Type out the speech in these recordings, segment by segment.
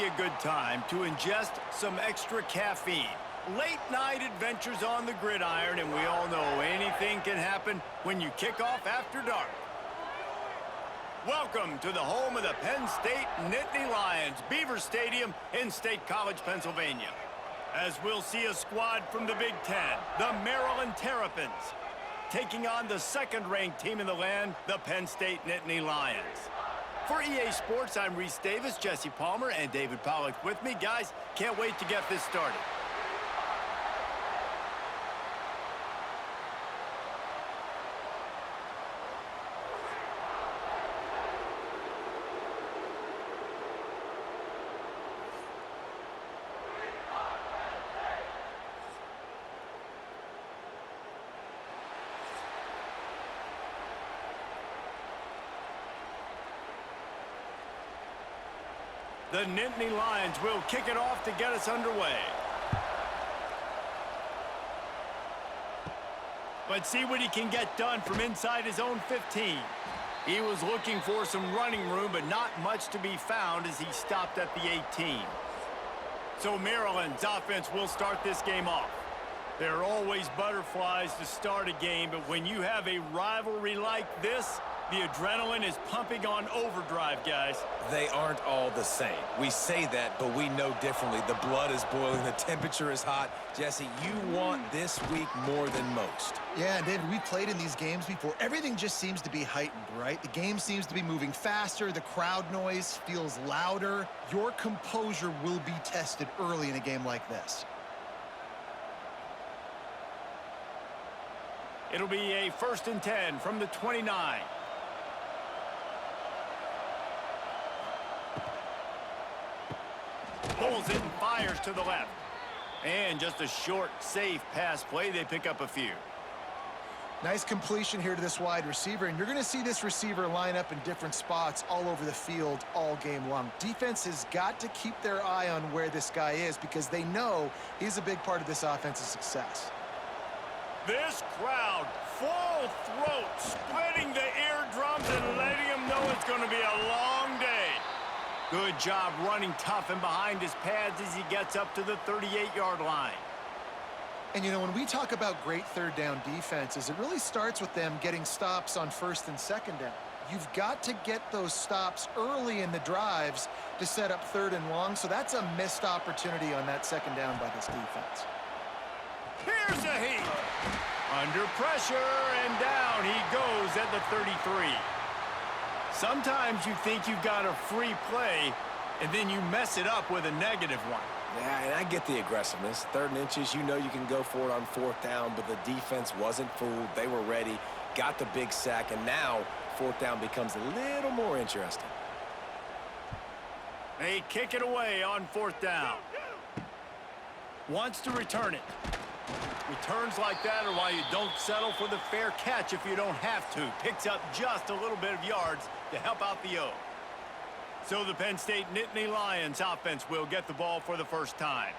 be a good time to ingest some extra caffeine. Late night adventures on the gridiron, and we all know anything can happen when you kick off after dark. Welcome to the home of the Penn State Nittany Lions, Beaver Stadium in State College, Pennsylvania. As we'll see a squad from the Big Ten, the Maryland Terrapins, taking on the second-ranked team in the land, the Penn State Nittany Lions. For EA Sports, I'm Reese Davis, Jesse Palmer, and David Pollack with me. Guys, can't wait to get this started. The Nittany Lions will kick it off to get us underway. Let's see what he can get done from inside his own 15. He was looking for some running room, but not much to be found as he stopped at the 18. So Maryland's offense will start this game off. There are always butterflies to start a game, but when you have a rivalry like this, the adrenaline is pumping on overdrive, guys. They aren't all the same. We say that, but we know differently. The blood is boiling. The temperature is hot. Jesse, you want this week more than most. Yeah, David, we've played in these games before. Everything just seems to be heightened, right? The game seems to be moving faster. The crowd noise feels louder. Your composure will be tested early in a game like this. It'll be a 1st and 10 from the 29. Pulls it and fires to the left. And just a short, safe pass play. They pick up a few. Nice completion here to this wide receiver, and you're going to see this receiver line up in different spots all over the field all game long. Defense has got to keep their eye on where this guy is because they know he's a big part of this offense's success. This crowd, full throat, splitting the eardrums and letting them know it's going to be a long day. Good job running tough and behind his pads as he gets up to the 38-yard line. And, you know, when we talk about great third down defenses, it really starts with them getting stops on 1st and 2nd down. You've got to get those stops early in the drives to set up 3rd and long, so that's a missed opportunity on that 2nd down by this defense. Here's a heat. Under pressure, and down he goes at the 33. Sometimes you think you've got a free play, and then you mess it up with a negative one. Yeah, and I get the aggressiveness. 3rd and inches, you know you can go for it on 4th down, but the defense wasn't fooled. They were ready, got the big sack, and now 4th down becomes a little more interesting. They kick it away on 4th down. Wants to return it. Returns like that are why you don't settle for the fair catch if you don't have to. Picks up just a little bit of yards to help out the O. So the Penn State Nittany Lions offense will get the ball for the first time.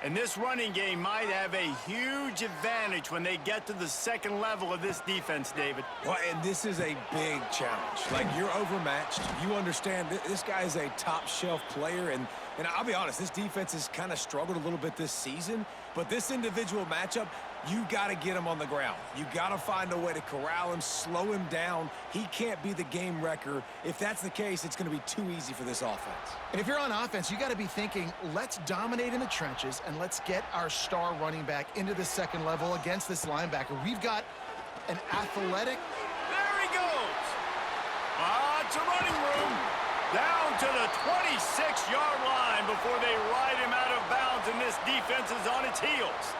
And this running game might have a huge advantage when they get to the second level of this defense, David. Well, and this is a big challenge. Like, you're overmatched. You understand this guy is a top-shelf player, and I'll be honest, this defense has kind of struggled a little bit this season, but this individual matchup, you got to get him on the ground. You got to find a way to corral him, slow him down. He can't be the game wrecker. If that's the case, it's going to be too easy for this offense. And if you're on offense, you got to be thinking, let's dominate in the trenches and let's get our star running back into the second level against this linebacker. We've got an athletic... There he goes! Lots of running room. Down to the 26-yard line before they ride him out of bounds, and this defense is on its heels.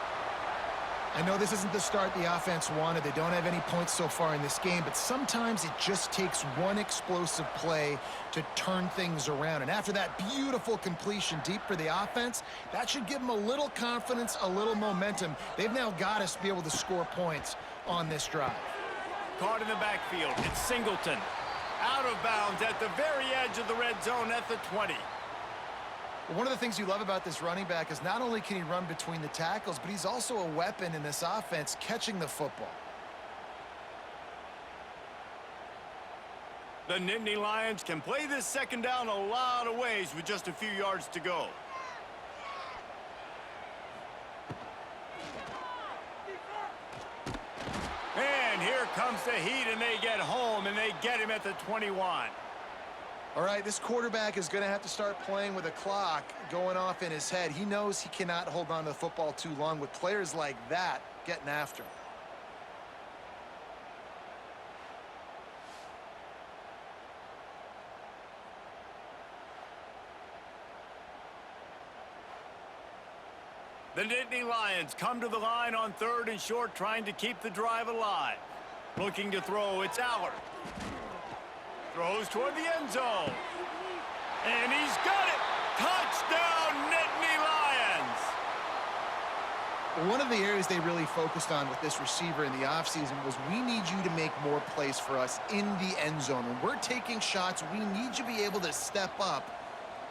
I know this isn't the start the offense wanted. They don't have any points so far in this game, but sometimes it just takes one explosive play to turn things around. And after that beautiful completion deep for the offense, that should give them a little confidence, a little momentum. They've now got us to be able to score points on this drive. Caught in the backfield. It's Singleton. Out of bounds at the very edge of the red zone at the 20. One of the things you love about this running back is not only can he run between the tackles, but he's also a weapon in this offense catching the football. The Nittany Lions can play this second down a lot of ways with just a few yards to go. And here comes the heat, and they get home, and they get him at the 21. All right, this quarterback is going to have to start playing with a clock going off in his head. He knows he cannot hold on to the football too long with players like that getting after him. The Nittany Lions come to the line on 3rd and short, trying to keep the drive alive. Looking to throw, it's Allard. Throws toward the end zone. And he's got it! Touchdown, Nittany Lions! One of the areas they really focused on with this receiver in the offseason was we need you to make more plays for us in the end zone. When we're taking shots, we need you to be able to step up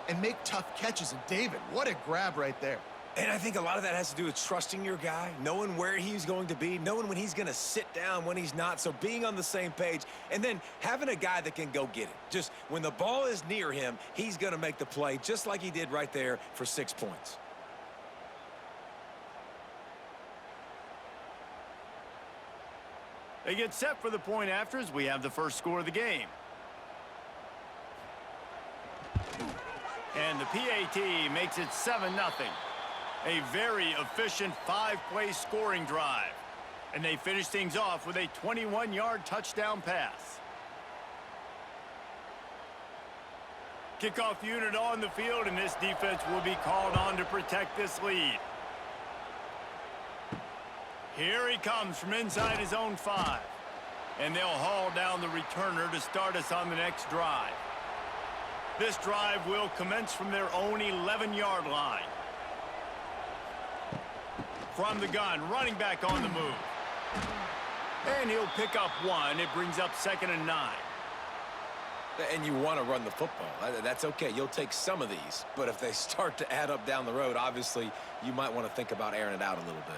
and make tough catches. And David, what a grab right there. And I think a lot of that has to do with trusting your guy, knowing where he's going to be, knowing when he's going to sit down, when he's not, so being on the same page, and then having a guy that can go get it. Just when the ball is near him, he's going to make the play, just like he did right there for 6 points. They get set for the point after as we have the first score of the game. And the PAT makes it 7-0. A very efficient 5-play scoring drive. And they finish things off with a 21-yard touchdown pass. Kickoff unit on the field, and this defense will be called on to protect this lead. Here he comes from inside his own 5. And they'll haul down the returner to start us on the next drive. This drive will commence from their own 11-yard line. From the gun, running back on the move. And he'll pick up 1. It brings up 2nd and 9. And you want to run the football. That's okay. You'll take some of these. But if they start to add up down the road, obviously, you might want to think about airing it out a little bit.